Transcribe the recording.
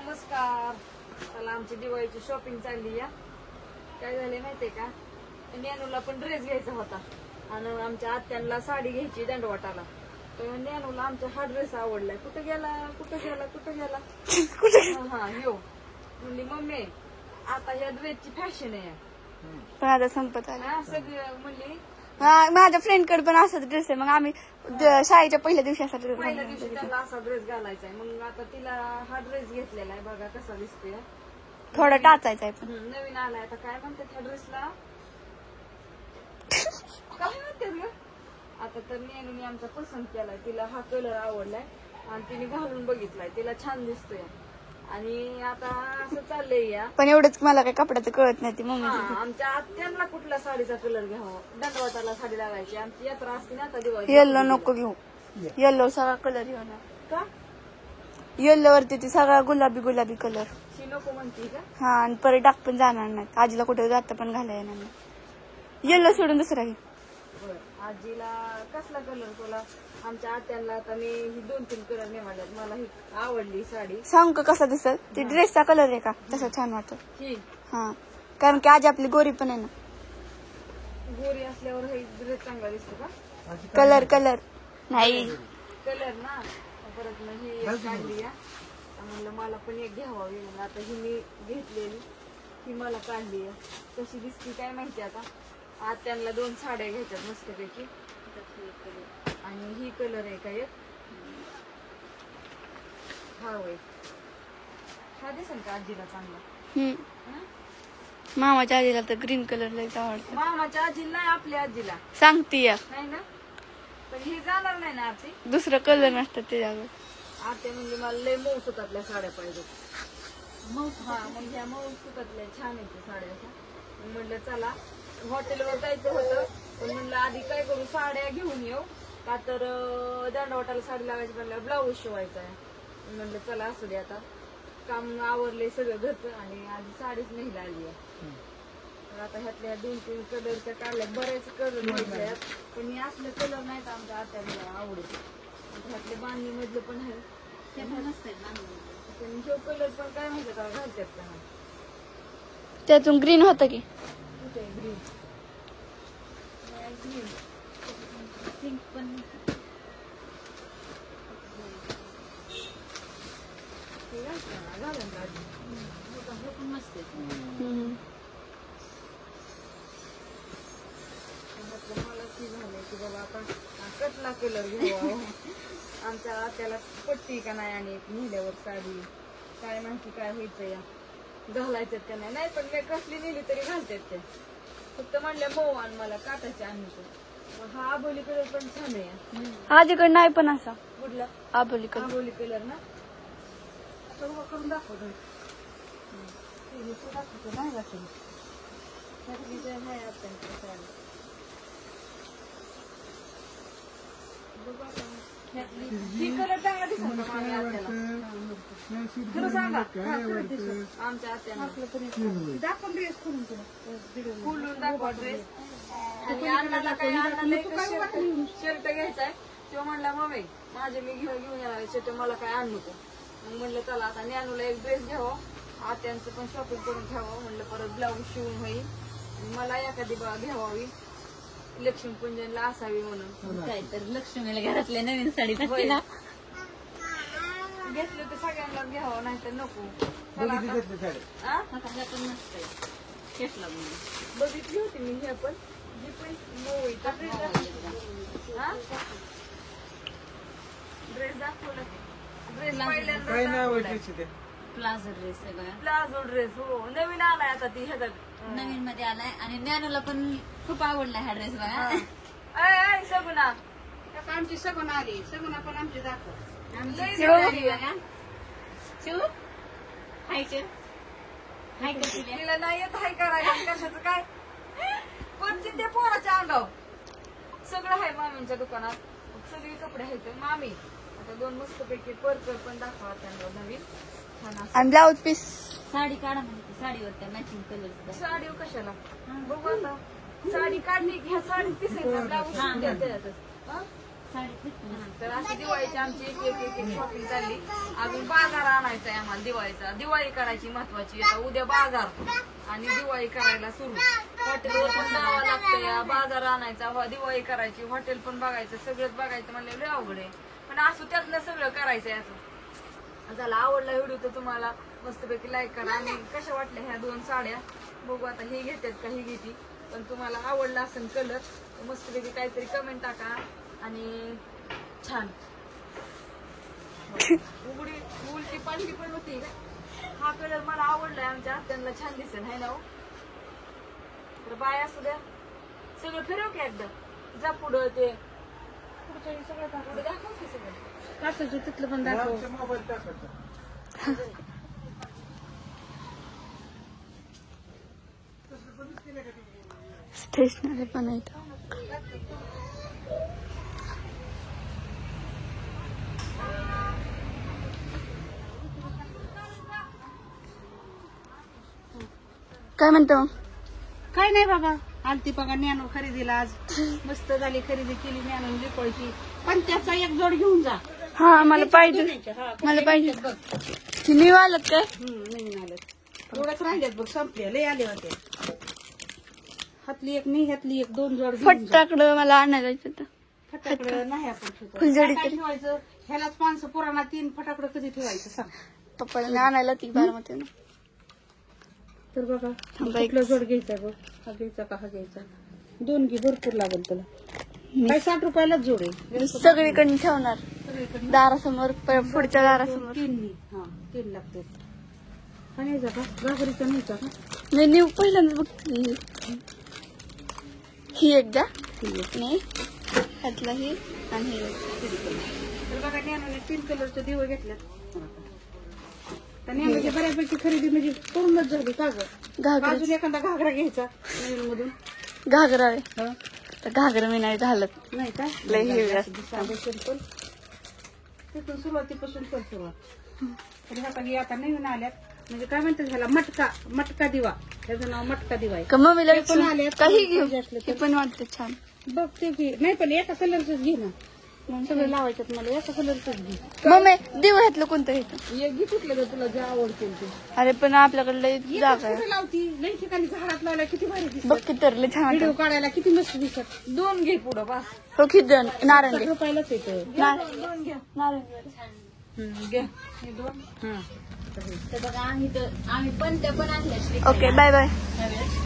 नमस्कार. चला आमची दिवाळीची शॉपिंग चालली या. काय झाले माहितीये का, ज्ञानूला पण ड्रेस घ्यायचा होता आणि आमच्या आत्यांना साडी घ्यायची दंडवटाला. तर ज्ञानूला आमचा हा ड्रेस आवडलाय. कुठं गेला हा यो म्हणली मम्मी आता ह्या ड्रेसची फॅशन आहे पण आता संपत आला. हा सगळं म्हणली. माझ्या फ्रेंड कडे पण असाच ड्रेस आहे. मग आम्ही शाळेच्या पहिल्या दिवशी असा ड्रेस पहिल्या दिवशी त्याला असा ड्रेस घालायचा आहे. मग आता तिला हा ड्रेस घेतलेला आहे. बघा कसा दिसतोय. थोडा टाचायचा आहे. पण नवीन आलाय. आता काय म्हणतात ह्या ड्रेसला, काय म्हणतात ग. आता तर नेहमी आमचा पसंत केलाय. तिला हा कलर आवडलाय आणि तिने घालून बघितलाय. तिला छान दिसतोय. आणि आता असं चाललंय या. पण एवढंच मला काही कपड्याचं कळत नाही. ती मम्मी आमच्या आत्यांना कुठल्या साडीचा कलर घ्यावा. दंडवताला साडी लावायची. आमची यात्रा असते ना आता दिवाळी. येल्लो नको घेऊ. येल्लो सगळा कलर येऊ ना. का येल्लो वरती ती सगळा गुलाबी कलर. शी नको म्हणते का. हा आणि परत डाग पण जाणार नाही. आजीला कुठे जाता पण घाला येणार नाही. येल्लो सोडून दुसरा घे. आजीला कसला कलर तुला. आमच्या आत्यांना आता मी ही 2-3 कलर निवडल्यात. मला ही आवडली साडी. सांग का कसा दिसत. ती ड्रेसचा कलर आहे का तसा छान वाटत. ही हा कारण की आजी आपली गोरी पण आहे ना. गोरी असल्यावर हे ड्रेस चांगला दिसतो का. कलर नाही कलर ना. परत ना ही एक काढली या. म्हणलं मला पण एक घ्यावा. आता ही मी घेतलेली ही मला काढली आहे. कशी दिसती काय माहिती. आता आत्यांना 2 साड्या घ्यायच्यात मस्तपैकी. आणि ही कलर आहे का एक. हा होय हा दिसेल का आजीला चांगला. मामाच्या आजीला तर ग्रीन कलर लय आवडतो. मामाच्या आजीला नाही आपल्या आजीला सांगती या. नाही ना. पण ही जाणार नाही ना आरती. दुसरं कलर नसतात त्याच्यावर. आत्या म्हणजे मला लय मऊ सुतातल्या साड्या पाहिजे. मऊ हा मग ह्या मऊ सुतातल्या छान येते साड्या. म्हणलं चला हॉटेलवर जायचं होतं. पण म्हणलं आधी काय करू साड्या घेऊन येऊ. का तर दंडवटाला साडी लावायची म्हणलं ब्लाऊज शिवायचा आहे. म्हणलं चला असू दे आता काम आवरले सगळं घरचं आणि आधी साडीच नाही आली आहे. तर आता ह्यातल्या 2-3 कलरच्या काढल्या. बरेच कलर घ्यायचे पण हे असले कलर नाहीत आमच्या आत्याला आवडत. ह्यातले बांधणी मधलं पण आहे. ते पण पण जो कलर पण काय म्हणतात घालतात का. त्यातून ग्रीन होतं की कुठे ग्रीन ग्रीन पिंक पण मस्त मला ती झालंय की बाबा आता कसला कलर घ्यावा. आमच्या आत्याला पट्टी का नाही आणि नेल्यावर साडी काय माहिती काय व्हायचं या घालायच्यात का नाही. पण मी कसली नेली तरी घालतात त्या. फक्त म्हणल्या मऊ आणि मला काटायचे आणतो. हा आबोली कलर पण छान आहे. आजीकडे नाही पण असा कुठला आबोली कलर. आबोली कलर ना. करून दाखवतो. नाही वाटत ही कलर चांगला दिसतो का माझ्या आत्याला. खरं सांगा आमच्या आत्याला दाखवून ड्रेस खोलून दाखवा ड्रेस. आणि अण्णाला काय अण्णाला शर्ट घ्यायचाय. तो म्हणला मम्मी माझे मी घेऊन येणार शर्ट मला काय आणू नको. मग म्हणलं चला आता ज्ञानूला एक ड्रेस घ्यावा. आत्यांचं पण शॉपिंग करून घ्यावं. म्हणलं परत ब्लाऊज शिवून होईल. मला एखादी घ्यावावी लक्ष्मीपूजनला असावी म्हणून. काय तर लक्ष्मीला घरातल्या नवीन साडी घेतली तर सगळ्यांना घ्यावं नाही तर नको. बघितली होती मी हे पण जी पण ड्रेस दाखवला. ड्रेस पहिल्यांदा प्लाझो ड्रेस आहे बघा. प्लाझो ड्रेस हो नवीन आलाय आता ती ह्याच्यात नवीन मध्ये आलाय आणि ज्ञानूला पण खूप आवडला हा ड्रेस बघा. सगुना आमची सगुण आली. सगुणा पण आमची दाखव. तिला नाही येत हाय करायला कशाचं काय. पण ते पोराच्या अंगाव सगळं आहे मामींच्या दुकानात. सगळे कपडे आहेत मामी. आता 2 मस्त पैकी पर्कर पण दाखवा त्यांना नवीन छान. आणि ब्लाऊज पीस साडी काढा म्हणते. साडीवर त्या मॅचिंग कलर. साडी कशाला बघू आता. साडी काढली ह्या साडी पिसायचं ब्लाऊज तर अशी दिवाळीची आमची एक शॉपिंग चालली. अजून बाजार आणायचा आहे आम्हाला दिवाळीचा. दिवाळी करायची महत्वाची. आता उद्या बाजार आणि दिवाळी करायला सुरू. हॉटेलवर पण जावं लागतं या, बाजार आणायचा, दिवाळी करायची, हॉटेल पण बघायचं, सगळंच बघायचं म्हणलं लय अवघड आहे. पण असं त्यातलं सगळं करायचंय असं. झाला आवडला व्हिडिओ तर तुम्हाला मस्तपैकी लाईक करा. आणि कशा वाटल्या ह्या 2 साड्या बघू आता, हे घेतात का ही घेते. पण तुम्हाला आवडला असेल कलर तर मस्तपैकी काहीतरी कमेंट टाका. आणि छान उलटी पांढरी पण होती. हा कलर मला आवडलाय, आमच्या त्यांना छान दिसेल है ना हो? तर बाय असू द्या. सगळं फिरव की एकदा, जा पुढं ते पुढच्या सगळं पुढे दाखव की सगळं. कासाचं तिथलं पण दाखव. स्टेशनरी पण आहे इथं. काय म्हणतो मग? काय नाही बाबा, आलती बघा नॅनो खरेदीला आज. मस्त झाली खरेदी केली नॅनो लिपोळची. पण त्याचा एक जोड घेऊन जा. हा मला पाहिजे, हा, मला पाहिजे. बघ न्यू आलं काय? नवीन आलं. एवढंच राहिल्यात बघ, संपले लय आले होते. हातली एक मी, हातली एक, 2 जोड घेऊन जा. फटाकडं मला आणायचं होतं. फटाकडं नाही आपण ठेवतो. फुलझडी काय तरी. ठेवायचं ह्यालाच माणसं पुराणा 3 फटाकडं कधी ठेवायचं सांग. पप्पाला आणायला ती बारामती. तर बघा कुठला जोड घ्यायचा बघ. हा घ्यायचा का हा घ्यायचा? 2 घे, भरपूर लागेल तुला. काय 60 रुपयालाच जोड आहे. सगळीकडे ठेवणार दारासमोर, पुढच्या दारासमोर. 3 लागते. हा न्यायचा का? घागरीचा न्यायचा का? मी न्यू पहिल्यांदा बघते. ही एकदा नाही ह्यातला ही आणि ही तर बघा नॅनोने 3 कलरचे दिवे घेतल्यात. तर नॅनोची बऱ्यापैकी खरेदी म्हणजे पूर्णच झाली का गं? घागरा. अजून एखादा घागरा घ्यायचा नवीन मधून. घागरा आहे तर घागरा मी नाही घालत. नाही का? लय हेवी असतं. साधं सिंपल. तिथून सुरुवातीपासून कर सुरुवात. तर ह्या काही आता नवीन आल्यात. म्हणजे काय म्हणतात ह्याला, मटका दिवा. त्याचं नाव मटका दिवा आहे. का मम्मीला ते पण विचारून आल्यात. काही घेऊ, पाहिजे असलं ते तर. पण वाटतं छान. बघ ते घे. नाही पण एका कलरच घे ना. मग सगळं लावायचं मला एका कलरच घे. मम्मी देऊ ह्यातलं कोणतं घेतं? एक घे कुठलं तर तुला जे आवडतील ते. अरे पण आपल्याकडे लय जागा आहे. कुठे लावती? लई ठिकाणी झाडात लावल्या किती भारी दिसत. बघ की तर लय छान व्हिडिओ वाटतं. काढायला किती मस्त दिसत. 2 घे पुढं बस. हो खिदन नारंगी. 60 रुपयालाच येतं. 2 घ्या. नारंगी. घ्या हे 2. हा. तर बघा आम्ही पण त्या पण आणल्या ओके बाय बाय.